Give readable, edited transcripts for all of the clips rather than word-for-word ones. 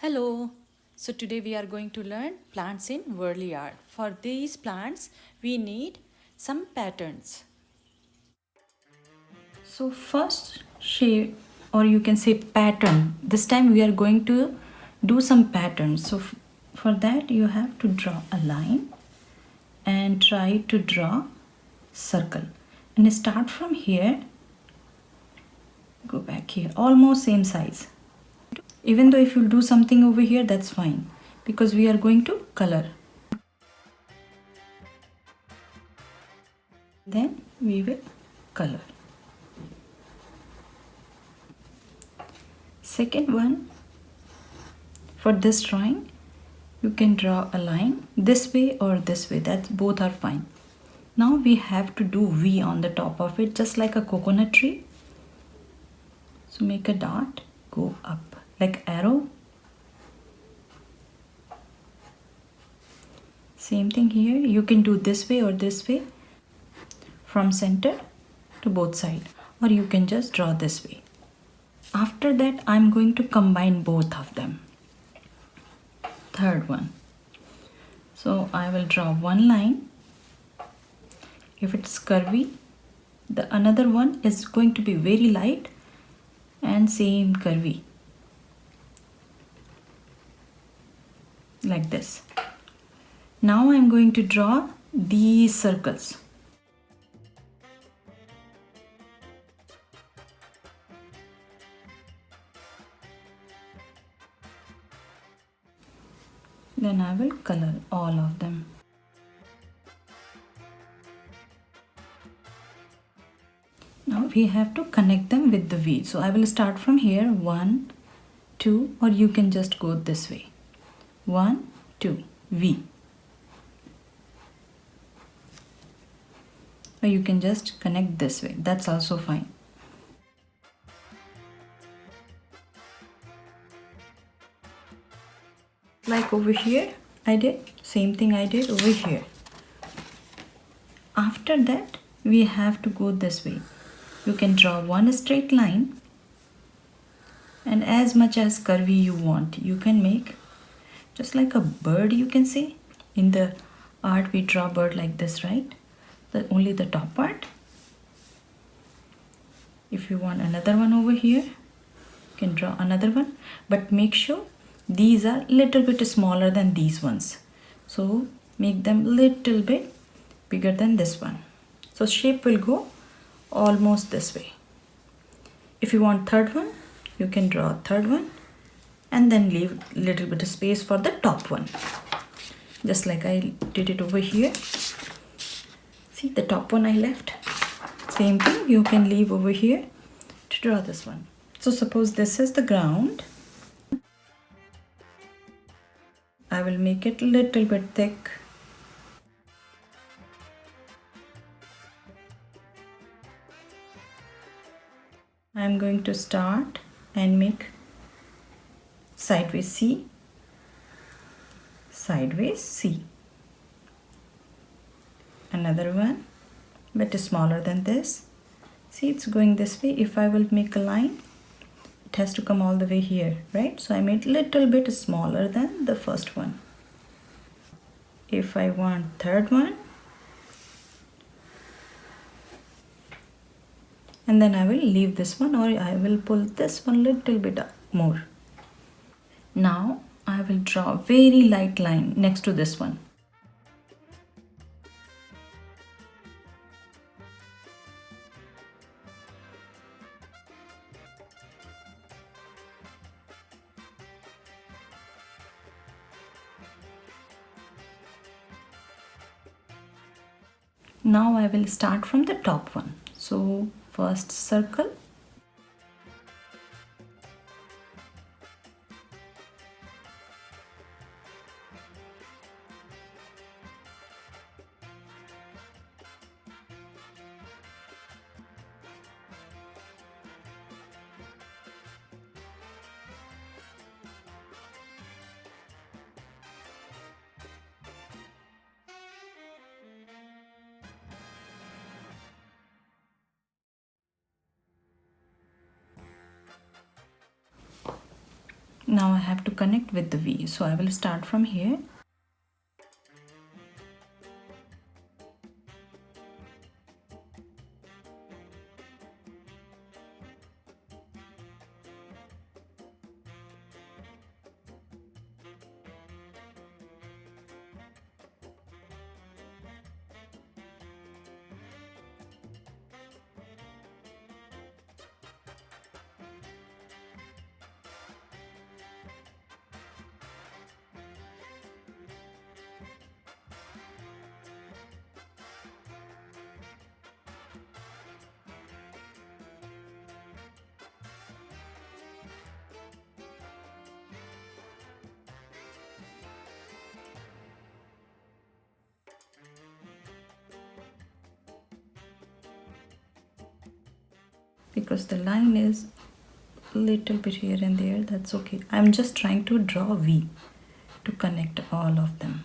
Hello. So today we are going to learn plants in Warli art. For these plants we need some patterns. So first shape, or you can say pattern. This time we are going to do some patterns. So for that you have to draw a line and try to draw circle. And start from here, go back here, almost same size. Even though if you do something over here, that's fine because we are going to color. Then we will color. Second one, for this drawing, you can draw a line this way or this way. That both are fine. Now we have to do V on the top of it, just like a coconut tree. So make a dot, go up like arrow. Same thing here. You can do this way or this way, from center to both sides, or you can just draw this way. After that, I'm going to combine both of them. Third one. So I will draw one line. If it's curvy, the another one is going to be very light and same curvy. Like this. Now I'm going to draw these circles. Then I will color all of them. Now we have to connect them with the V. So I will start from here, 1, 2, or you can just go this way. 1, 2, V. Or you can just connect this way. That's also fine. Like over here, I did same thing I did over here. After that, we have to go this way. You can draw one straight line, and as much as curvy you want, you can make just like a bird, you can say. In the art, we draw bird like this, right? Only the top part. If you want another one over here, you can draw another one, but make sure these are little bit smaller than these ones. So make them little bit bigger than this one. So shape will go almost this way. If you want third one, you can draw third one and then leave little bit of space for the top one. Just like I did it over here. See, the top one I left. Same thing you can leave over here to draw this one. So suppose this is the ground. I will make it little bit thick. I am going to start and make sideways C, sideways C. Another one, but smaller than this. See, it's going this way. If I will make a line, it has to come all the way here, right? So I made little bit smaller than the first one. If I want third one, and then I will leave this one, or I will pull this one little bit up more. Now I will draw a very light line next to this one. Now I will start from the top one. So first circle. Now I have to connect with the V, so I will start from here. Because the line is a little bit here and there, that's okay. I'm just trying to draw a V to connect all of them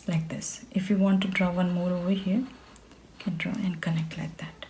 like this. If you want to draw one more over here, you can draw and connect like that.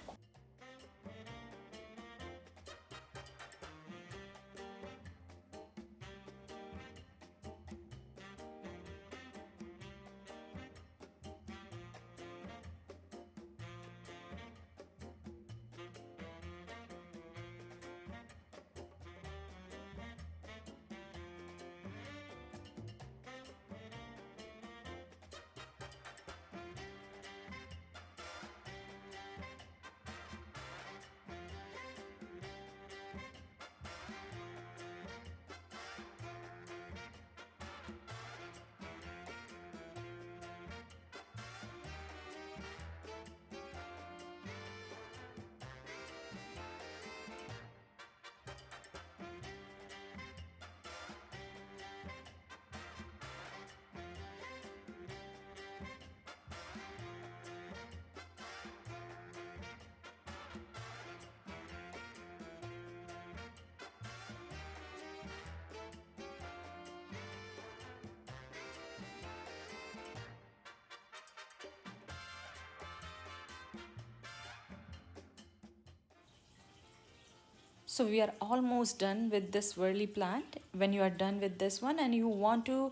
So we are almost done with this whirly plant. When you are done with this one and you want to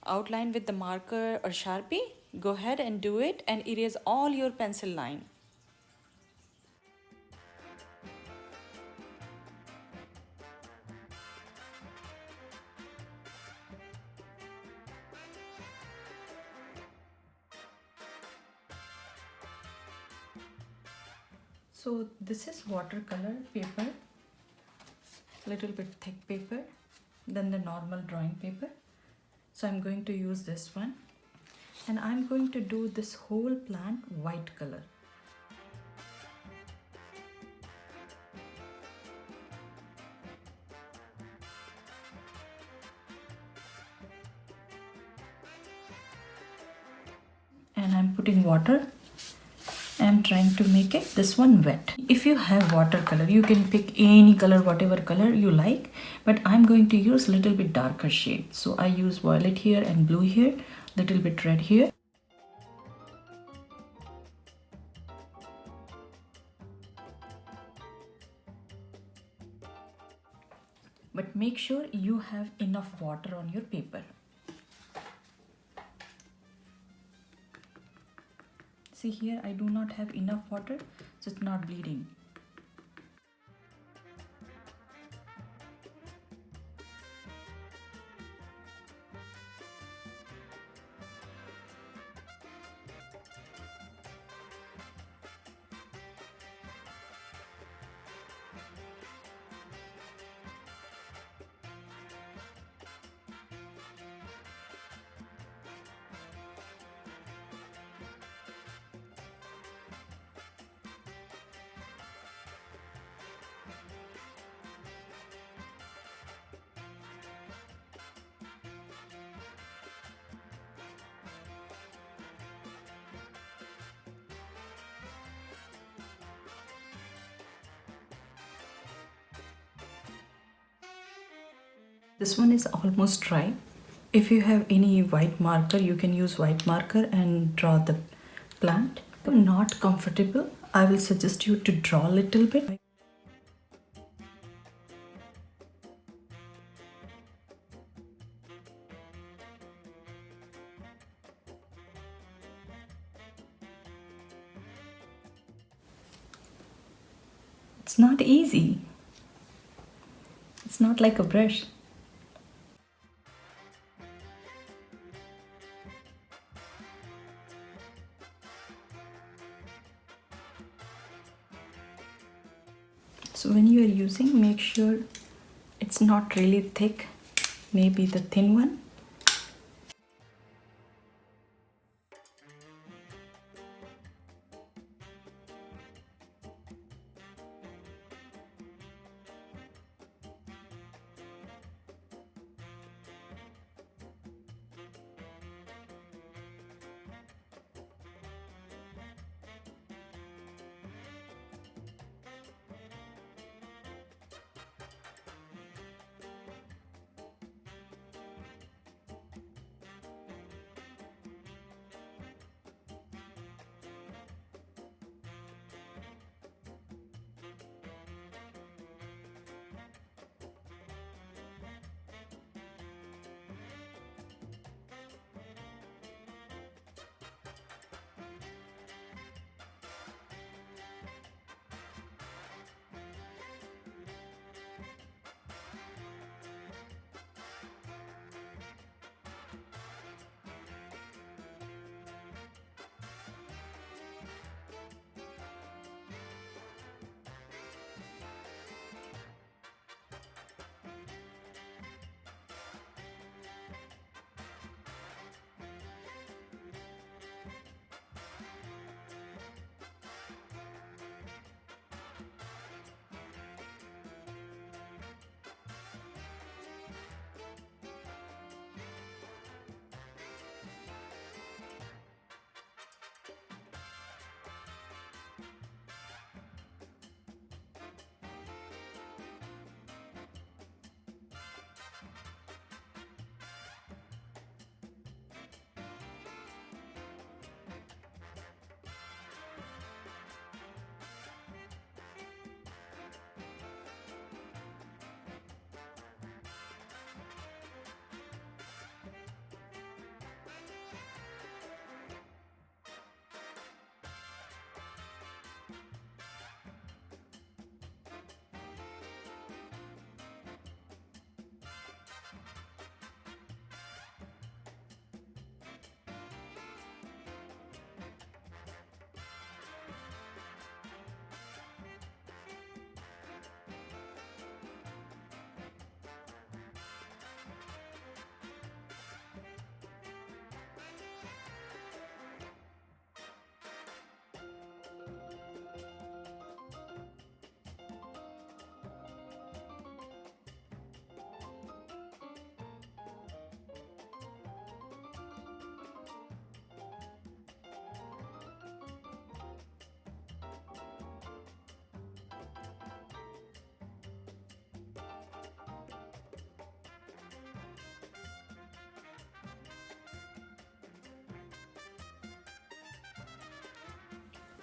outline with the marker or Sharpie, go ahead and do it and erase all your pencil line. So this is watercolor paper, little bit thick paper than the normal drawing paper. So I'm going to use this one and I'm going to do this whole plant white color. And I'm putting water. I'm trying to make it this one wet. If you have watercolor, you can pick any color, whatever color you like, but I'm going to use little bit darker shade. So I use violet here and blue here, little bit red here. But make sure you have enough water on your paper. See here, I do not have enough water, so it's not bleeding. This one is almost dry. If you have any white marker, you can use white marker and draw the plant. If you're not comfortable, I will suggest you to draw a little bit. It's not easy. It's not like a brush. So when you are using, make sure it's not really thick, maybe the thin one.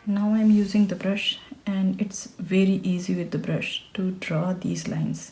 Now I'm using the brush, and it's very easy with the brush to draw these lines.